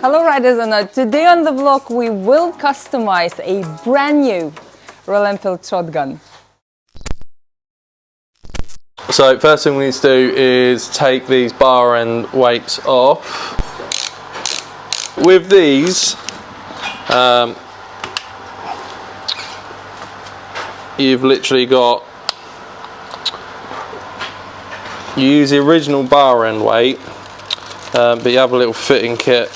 Hello riders and today on the vlog we will customize a brand new Royal Enfield shotgun. So first thing we need to do is take these bar end weights off. With these, you've literally got, you use the original bar end weight, but you have a little fitting kit.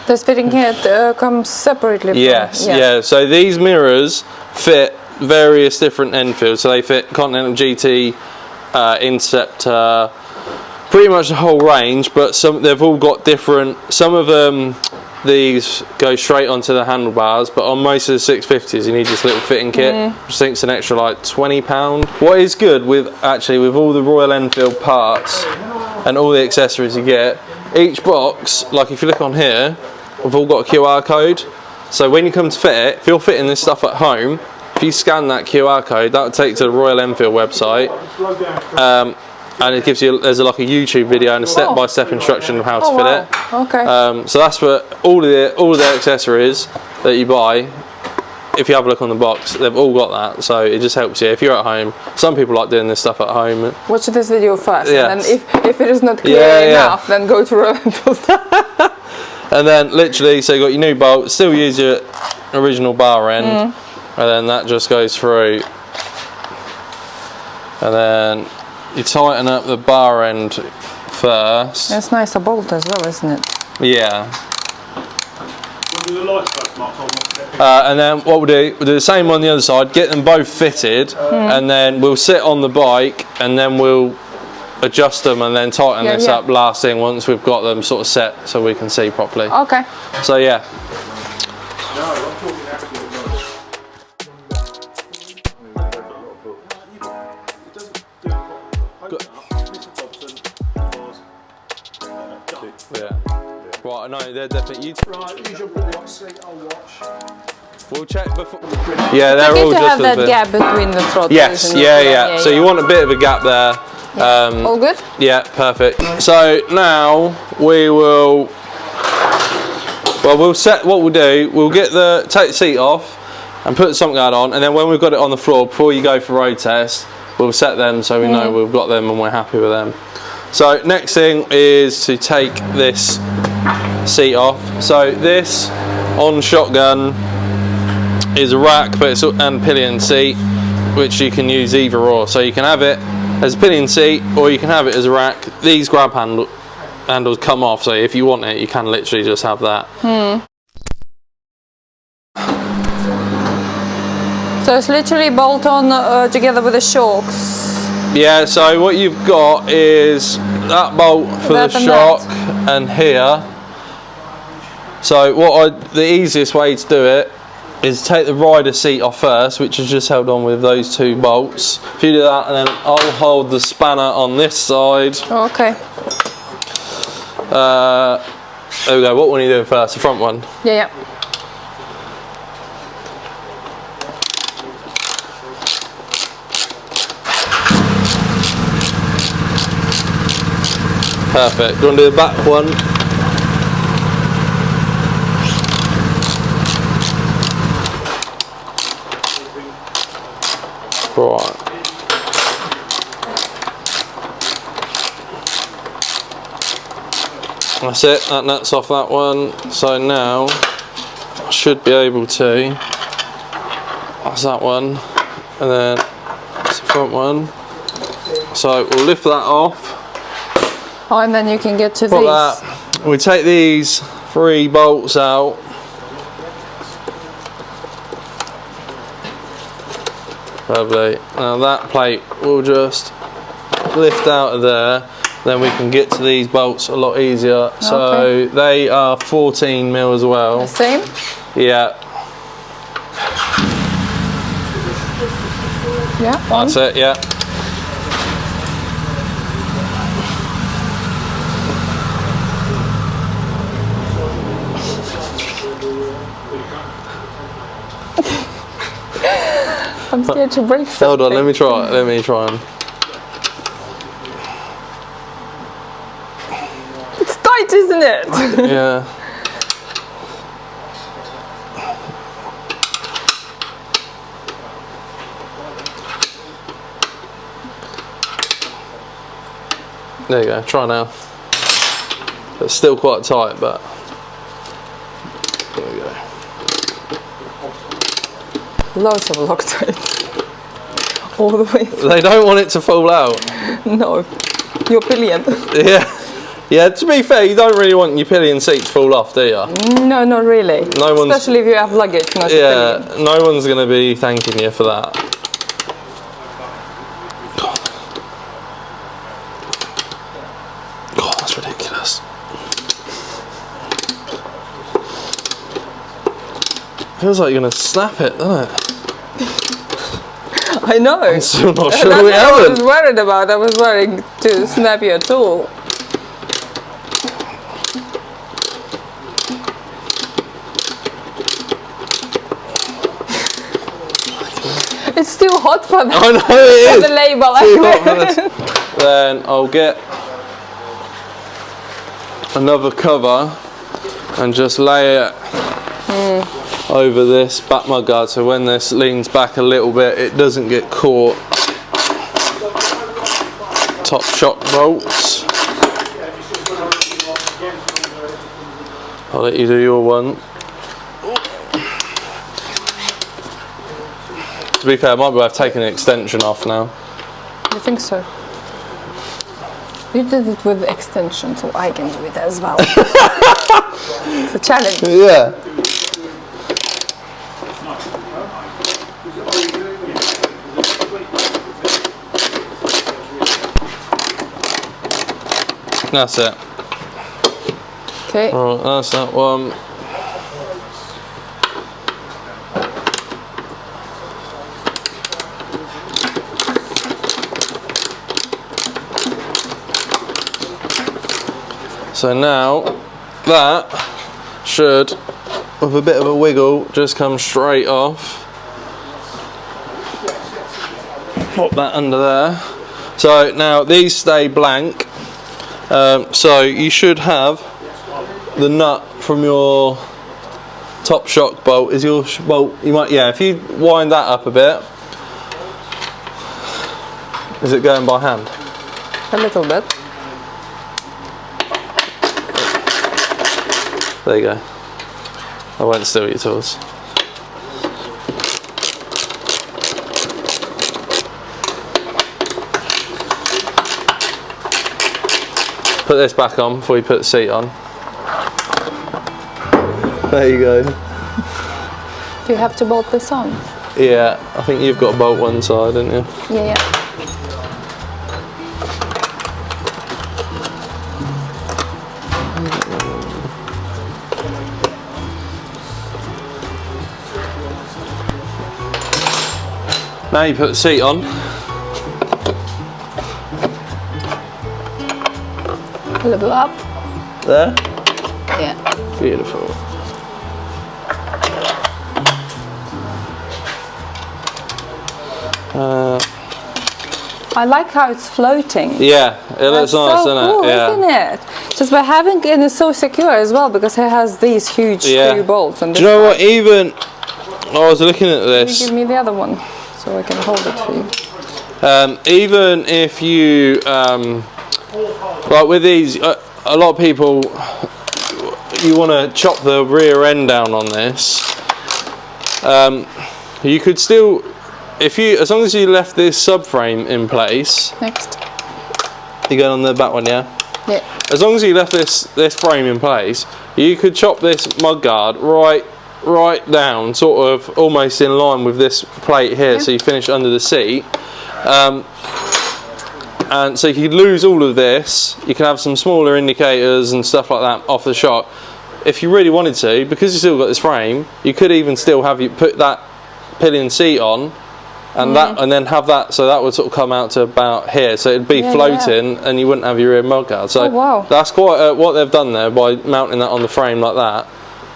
This fitting kit comes separately from... Yes, yeah. So these mirrors fit various different Enfields. So they fit Continental GT, Interceptor, pretty much the whole range, but they've all got different, some of them, these go straight onto the handlebars, but on most of the 650s you need this little fitting kit, which I think is an extra like £20. What is good with all the Royal Enfield parts and all the accessories you get, each box, like if you look on here, we've all got a QR code. So when you come to fit it, if you're fitting this stuff at home, if you scan that QR code, that will take you to the Royal Enfield website, and it gives you, there's like a YouTube video and a step-by-step instruction of how to fit it. Okay. So that's for all of the accessories that you buy. If you have a look on the box, they've all got that, so it just helps you if you're at home. Some people like doing this stuff at home. Watch this video first, yes. And then if it is not clear enough, then go to Royal Enfield. And then literally, so you got your new bolt, still use your original bar end, and then that just goes through. And then you tighten up the bar end first. It's nice a bolt as well, isn't it? Yeah. And then what we'll do the same on the other side, get them both fitted, and then we'll sit on the bike and then we'll adjust them and then tighten this up last thing once we've got them sort of set so we can see properly. Okay. So yeah. Right, I know they're definitely. Right, use your watch, seat, I'll watch. We'll check before. Yeah, they're all just. To have that gap between the throttles. Yes, yeah. So you want a bit of a gap there. Yeah. All good? Yeah, perfect. So now we will. Well, we'll set. What we'll do, we'll take the seat off and put the sump guard on, and then when we've got it on the floor, before you go for road test, we'll set them so we know we've got them and we're happy with them. So next thing is to take this seat off. So this on shotgun is a rack, but it's and pillion seat, which you can use either or. So you can have it as a pillion seat, or you can have it as a rack. These grab handles come off, so if you want it, you can literally just have that. So it's literally bolt on together with the shocks. Yeah, so what you've got is that bolt for the shock and here. So the easiest way to do it is take the rider seat off first, which is just held on with those two bolts. If you do that, and then I'll hold the spanner on this side. Okay. There we go. What one are you doing first? The front one? Yeah. Perfect. Do you want to do the back one? Right. That's it. That nuts off that one. So now I should be able to. That's that one, and then that's the front one. So we'll lift that off. Oh, and then you can get to these. We take these 3 bolts out. Lovely. Now that plate will just lift out of there. Then we can get to these bolts a lot easier. So they are 14mm as well. The same? Yeah. Yeah. That's it, yeah. I'm scared to break something. Hold on, let me try and. It's tight tight, isn't it? Yeah. There you go, try now. It's still quite tight, but there we go. Loads of Loctite. All the way through. They don't want it to fall out. No, your pillion. Yeah. Yeah, to be fair, you don't really want your pillion seat to fall off, do you? No, not really. No one's, especially if you have luggage, not your pillion. no one's going to be thanking you for that. God, that's ridiculous. Feels like you're going to snap it, doesn't it? I know. I'm still not sure That's we what I haven't. was worried about. I was worried to snap your tool. It's still hot for that. I know it is. For the label. Too hot for this. Then I'll get another cover and just lay it over this back mudguard, so when this leans back a little bit it doesn't get caught. Top shock bolts. I'll let you do your one. To be fair, I might be worth taking the extension off now. I think so. You did it with the extension, so I can do it as well. It's a challenge. Yeah. That's it. Okay. Alright, that's that one. So now that should, with a bit of a wiggle, just come straight off. Pop that under there. So now these stay blank. So you should have the nut from your top shock bolt. Is your bolt? You might, yeah. If you wind that up a bit, is it going by hand? A little bit. There you go. I won't steal your tools. Put this back on before you put the seat on. There you go. Do you have to bolt this on? Yeah, I think you've got a bolt one side, haven't you? Yeah, yeah. Now you put the seat on. A little up. There. Yeah. Beautiful. I like how it's floating. Yeah, it looks That's nice, so doesn't cool, it? Yeah. isn't it? Just by having it, it's so secure as well because it has these huge screw bolts. On Do this you know side. what? Even I was looking at Can this. you give me the other one so I can hold it for you? Even if you like with these, a lot of people, you want to chop the rear end down on this. You could still, as long as you left this subframe in place. Next. You going on the back one, yeah? Yeah. As long as you left this frame in place, you could chop this mudguard right down, sort of almost in line with this plate here, so you finish under the seat. And so you could lose all of this. You can have some smaller indicators and stuff like that off the shop. If you really wanted to, because you still got this frame, you could even still have you put that pillion seat on, and and then have that, so that would sort of come out to about here, so it'd be floating, and you wouldn't have your rear mudguard. So that's quite what they've done there by mounting that on the frame like that.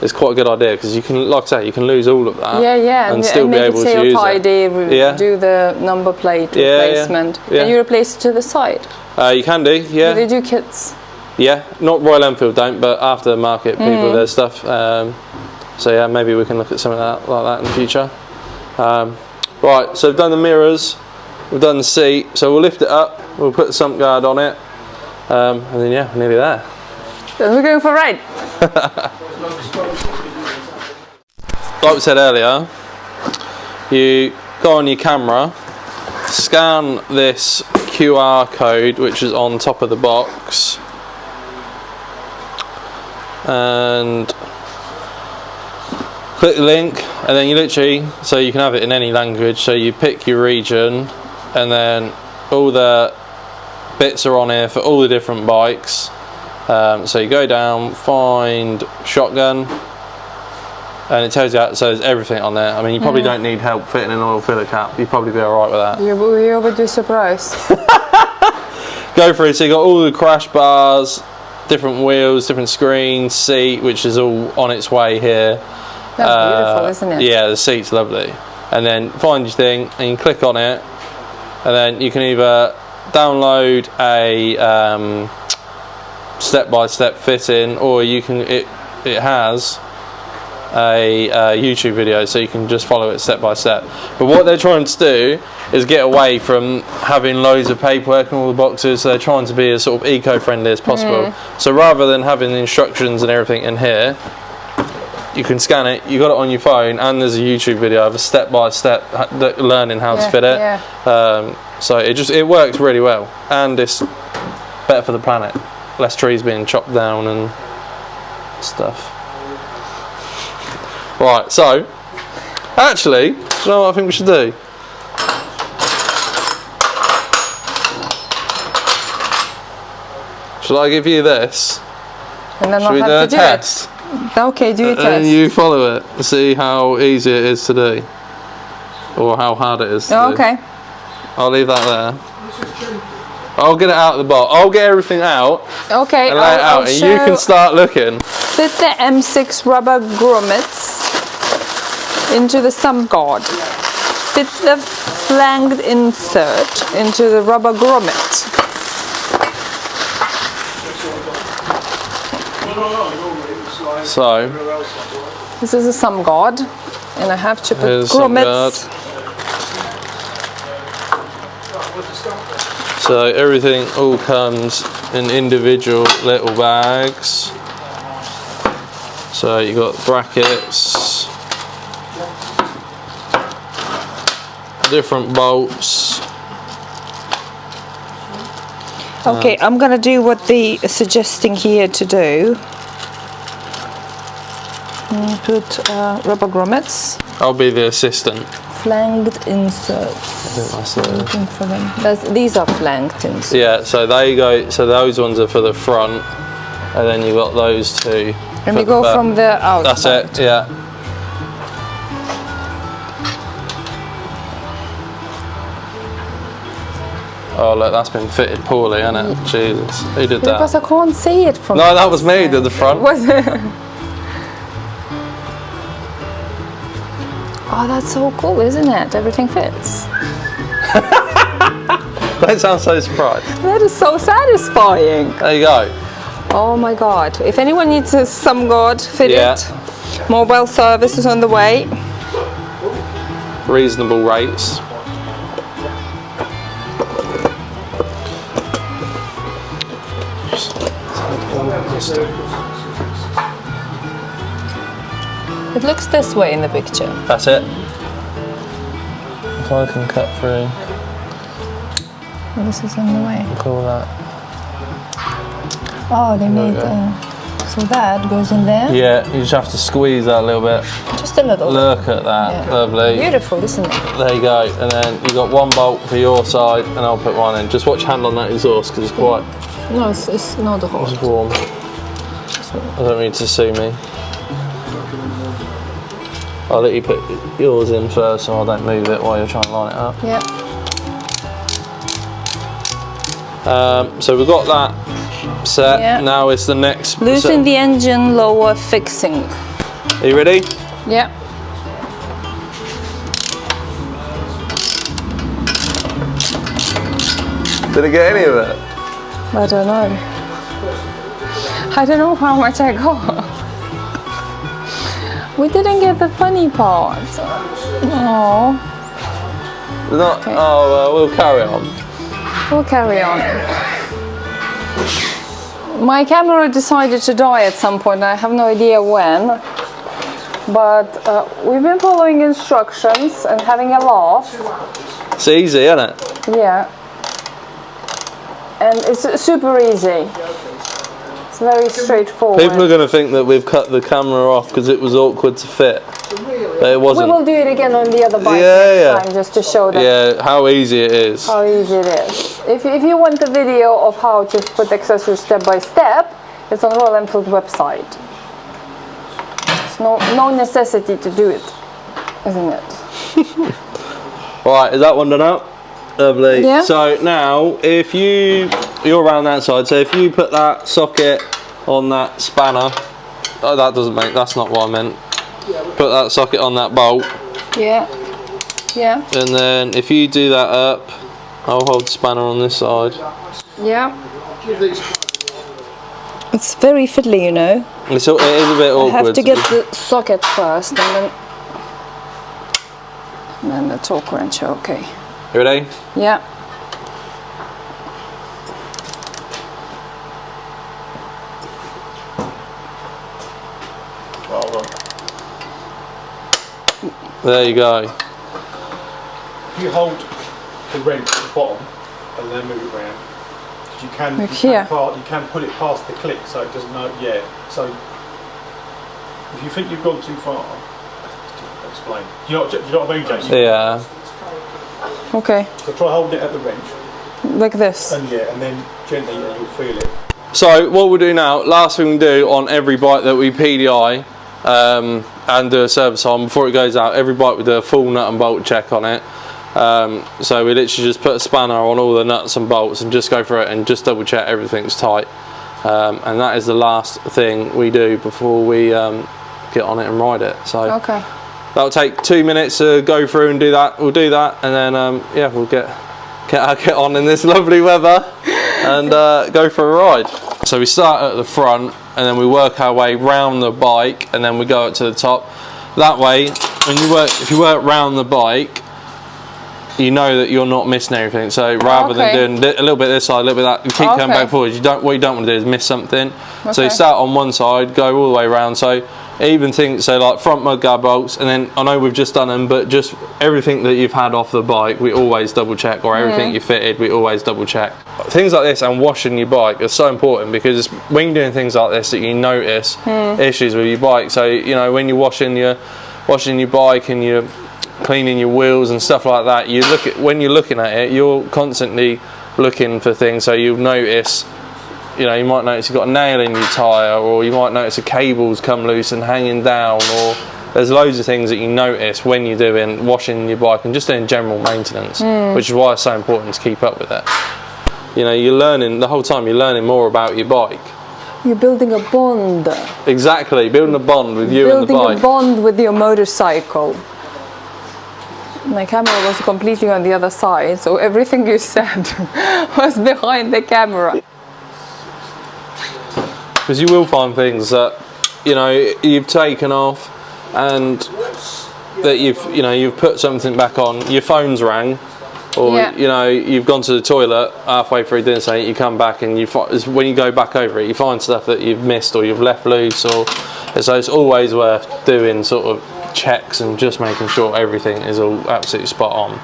It's quite a good idea because you can, like I say, you can lose all of that. and still be able to use tidy, it. do the number plate replacement. Yeah. Can you replace it to the side? You can do, yeah. Do they do kits? Yeah, not Royal Enfield don't, but aftermarket people, there's stuff. So yeah, maybe we can look at something like that in the future. Right, so we've done the mirrors, we've done the seat, so we'll lift it up, we'll put the sump guard on it, and then yeah, we're nearly there. Then we're going for a ride. Like we said earlier, you go on your camera, scan this QR code which is on top of the box, and click the link, and then you literally, so you can have it in any language, so you pick your region, and then all the bits are on here for all the different bikes. So you go down, find shotgun, and it tells you, so there's everything on there. I mean, you probably don't need help fitting an oil filler cap, you'd probably be alright with that. You would be surprised. Go for it, so you got all the crash bars, different wheels, different screens, seat, which is all on its way here. That's beautiful, isn't it? Yeah, the seat's lovely. And then find your thing, and you click on it, and then you can either download a step-by-step fitting, or you can, it has a YouTube video, so you can just follow it step by step. But what they're trying to do is get away from having loads of paperwork and all the boxes, so they're trying to be as sort of eco-friendly as possible. So rather than having the instructions and everything in here, you can scan it, you got it on your phone, and there's a YouTube video of a step-by-step learning how to fit it. So it works really well, and it's better for the planet. Less trees being chopped down and stuff. Right, so actually, do you know what I think we should do? Should I give you this? And then Should we do a test? Okay, do your test. And you follow it, see how easy it is to do, or how hard it is to do. Okay. I'll leave that there. I'll get it out of the box. I'll get everything out. Okay, And lay it out, and you can start looking. Fit the M6 rubber grommets into the sump guard. Fit the flanged insert into the rubber grommet. So This is a sump guard, and I have to put here's some grommets. guard. So everything all comes in individual little bags. So you got brackets, different bolts. Okay, I'm gonna do what they're suggesting here to do. Put rubber grommets. I'll be the assistant. Flanged inserts. I think that's it. Looking for them. These are flanged inserts. Yeah, so there you go. So those ones are for the front, and then you got those two. And we go from the outside. That's it. Yeah. Oh look, that's been fitted poorly, hasn't it? Jesus, who did that? Because I can't see it from. No, that was me at the front. Was it? Oh, that's so cool, isn't it? Everything fits. Don't sound so surprised. That is so satisfying. There you go. Oh my God. If anyone needs a sump guard fitted, mobile service is on the way. Reasonable rates. It looks this way in the picture. That's it. If I can cut through. This is on the way. Call that. Oh, they made. So that goes in there. Yeah, you just have to squeeze that a little bit. Just a little. Look at that, lovely. Beautiful, isn't it? There you go, and then you got one bolt for your side, and I'll put one in. Just watch your hand on that exhaust because it's quite. No, it's not the hot. It's warm. I don't need to see me. I'll let you put yours in first, so I don't move it while you're trying to line it up. Yeah. So we've got that set. Yeah. Now it's the next. Loosen the engine lower fixing. Are you ready? Yeah. Did it get any of it? I don't know. I don't know how much I got. We didn't get the funny part. Oh. Not. Okay. Oh well, we'll carry on. We'll carry on. My camera decided to die at some point. I have no idea when. But we've been following instructions and having a laugh. It's easy, isn't it? Yeah. And it's super easy. It's very straightforward. People are going to think that we've cut the camera off because it was awkward to fit. But it wasn't. We will do it again on the other bike next time, just to show them how easy it is. how easy it is. If you want the video of how to put accessories step by step, it's on Royal Enfield website. There's no necessity to do it, isn't it? Right, is that one done up? Lovely. Yeah. So now, if you're around that side, so if you put that socket on that spanner, oh, that's not what I meant. Put that socket on that bolt. Yeah. Yeah. And then if you do that up, I'll hold the spanner on this side. Yeah. It's very fiddly, you know. It is a bit awkward. I have to get the socket first and then the torque wrench, okay. You ready? Yeah. There you go. If you hold the wrench at the bottom and then move it around, you can pull it past the click so it doesn't know. Yeah. So if you think you've gone too far, it's difficult to explain. Do you know what I mean, Jason? Yeah. Okay. Uh, So try holding it at the wrench. Like this. And then gently and you'll feel it. So what we'll do now, last thing we do on every bike that we PDI and do a service on before it goes out, every bike we do a full nut and bolt check on it. So we literally just put a spanner on all the nuts and bolts and just go through it and just double check everything's tight. And that is the last thing we do before we get on it and ride it. So Okay. that'll take 2 minutes to go through and do that. We'll do that and then yeah, we'll get on in this lovely weather and go for a ride. So we start at the front and then we work our way round the bike and then we go up to the top. That way, if you work round the bike, you know that you're not missing everything. So rather than doing a little bit this side, a little bit that, you keep coming back forwards. What you don't want to do is miss something. So you start on one side, go all the way around. So even things, so like front mudguard bolts, and then I know we've just done them, but just everything that you've had off the bike, we always double check, or everything you fitted, we always double check. Things like this and washing your bike are so important because when you're doing things like this, that you notice issues with your bike. So you know when you're washing your bike and you're cleaning your wheels and stuff like that, when you're looking at it, you're constantly looking for things. So you'll notice, you know, you might notice you've got a nail in your tyre, or you might notice a cable's come loose and hanging down, or there's loads of things that you notice when you're doing washing your bike and just doing general maintenance, which is why it's so important to keep up with it. You know, you're learning the whole time, you're learning more about your bike. You're building a bond. Exactly, building a bond with you and the bike. Building a bond with your motorcycle. My camera was completely on the other side, so everything you said was behind the camera. Because you will find things that, you know, you've taken off and that you've put something back on, your phone's rang, or you know, you've gone to the toilet halfway through doing something, you come back and when you go back over it, you find stuff that you've missed or you've left loose, or so it's always worth doing sort of checks and just making sure everything is all absolutely spot on.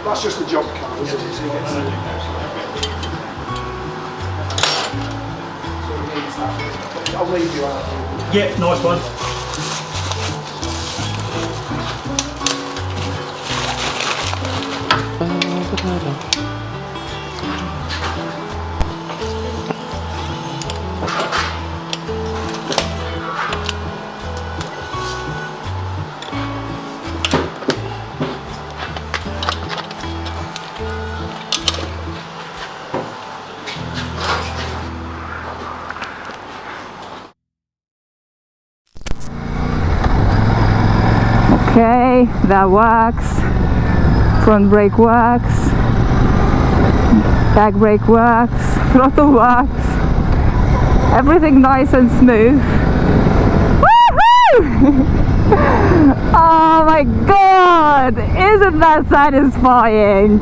That's just the job card, isn't it? I'll leave you out. Yeah, nice one. Okay, that works. Front brake works. Back brake works. Throttle works. Everything nice and smooth. Woohoo! Oh my god! Isn't that satisfying?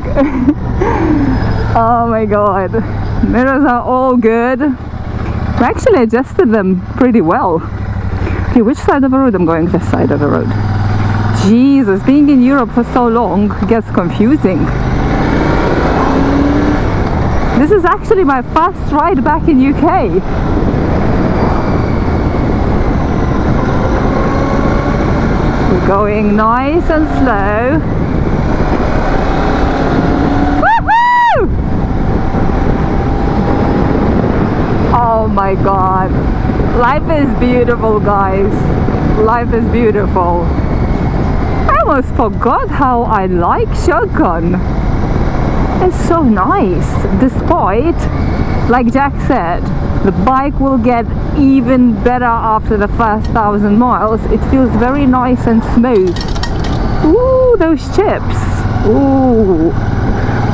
Oh my god. Mirrors are all good. We actually adjusted them pretty well. Okay, which side of the road? I'm going this side of the road. Jesus, being in Europe for so long gets confusing. This is actually my first ride back in UK. We're going nice and slow. Woohoo! Oh my god. Life is beautiful, guys. Life is beautiful. I almost forgot how I like shotgun. It's so nice. Despite, like Jack said, the bike will get even better after the first 1,000 miles. It feels very nice and smooth. Ooh, those chips. Ooh.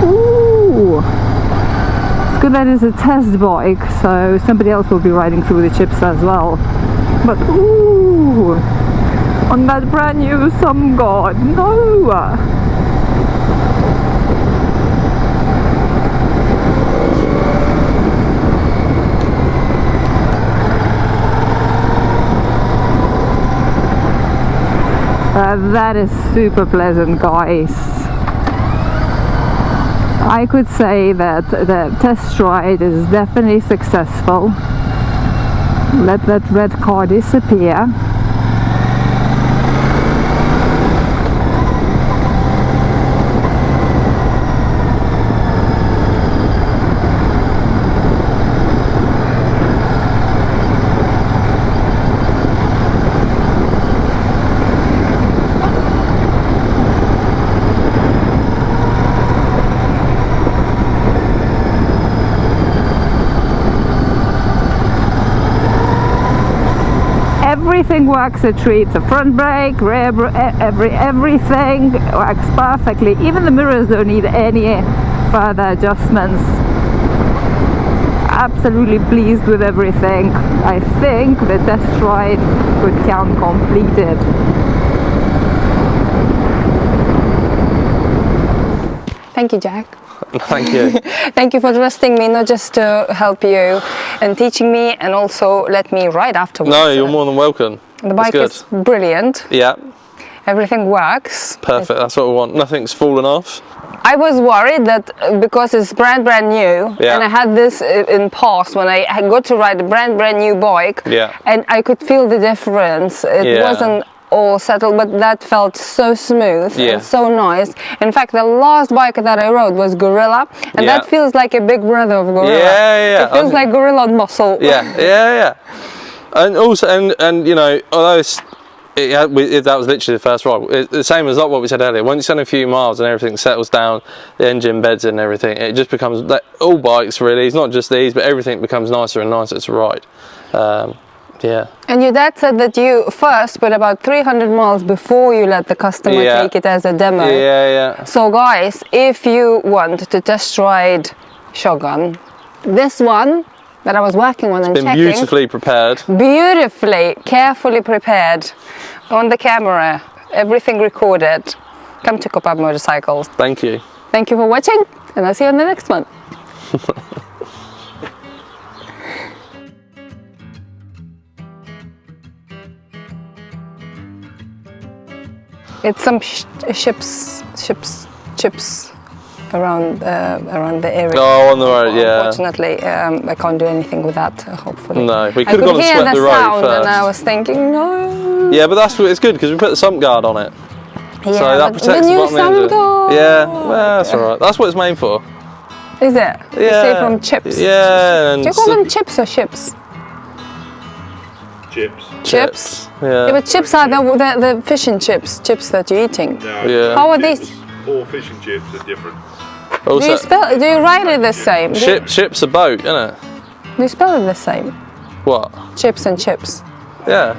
Ooh. It's good that it's a test bike, so somebody else will be riding through the chips as well. But ooh, on that brand new Sump, God, no. That is super pleasant, guys. I could say that the test ride is definitely successful. Let that red car disappear. Everything works a treat. The front brake, rear everything works perfectly. Even the mirrors don't need any further adjustments. Absolutely pleased with everything. I think the test ride could count completed. Thank you, Jack. Thank you. Thank you for trusting me, not just to help you and teaching me, and also let me ride afterwards. No, you're more than welcome. The bike is brilliant. Yeah. Everything works. Perfect. That's what we want. Nothing's fallen off. I was worried that because it's brand new, yeah. and I had this in past when I got to ride a brand new bike, yeah. and I could feel the difference. It wasn't all settled, but that felt so smooth and so nice. In fact, the last bike that I rode was Gorilla, and that feels like a big brother of Gorilla. Yeah. It feels like Gorilla muscle. Yeah. And also, and you know, although that was literally the first ride. It's the same as what we said earlier. Once you spend a few miles and everything settles down, the engine beds and everything, it just becomes like all bikes really. It's not just these, but everything becomes nicer and nicer to ride. Yeah. And your dad said that you first put about 300 miles before you let the customer take it as a demo. Yeah. So guys, if you want to test ride shotgun, this one that I was working on and checking, beautifully prepared. Beautifully, carefully prepared on the camera, everything recorded. Come to Cop Up Motorcycles. Thank you. Thank you for watching, and I'll see you on the next one. It's some chips around the area. Oh, on the road, yeah. Unfortunately, I can't do anything with that. Hopefully. No, we could have gone and swept the road first. And I was thinking, no. Yeah, but it's good because we put the sump guard on it. Yeah, so that protects the bottom sump guard. Yeah, well, that's alright. That's what it's made for. Is it? Yeah. You say from chips. Yeah. Do you call them chips or chips? Chips. Yeah, but chips are the fish and chips that you're eating. No, yeah. How are these? All fish and chips are different. Also, do you write it the same? Chips a boat, isn't it? Do you spell it the same? What? Chips and chips. Yeah.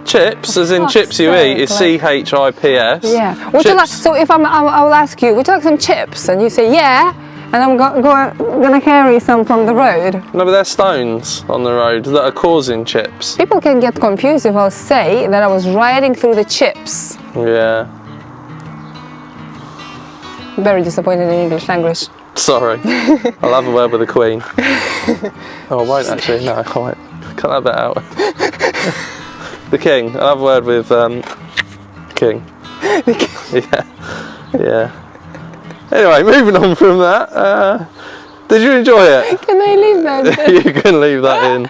Chips, as in chips you eat, is CHIPS. Yeah. Would you like? So if I will ask you, would you like some chips? And you say yeah. And I'm gonna carry some from the road. No, but there's stones on the road that are causing chips. People can get confused if I'll say that I was riding through the chips. Yeah. Very disappointed in English language. Sorry. I'll have a word with the Queen. Oh, I won't actually. No, I won't. Cut that bit out. The King. I'll have a word with King. Yeah. Yeah. Anyway, moving on from that. Did you enjoy it? Can I leave that? You can leave that in.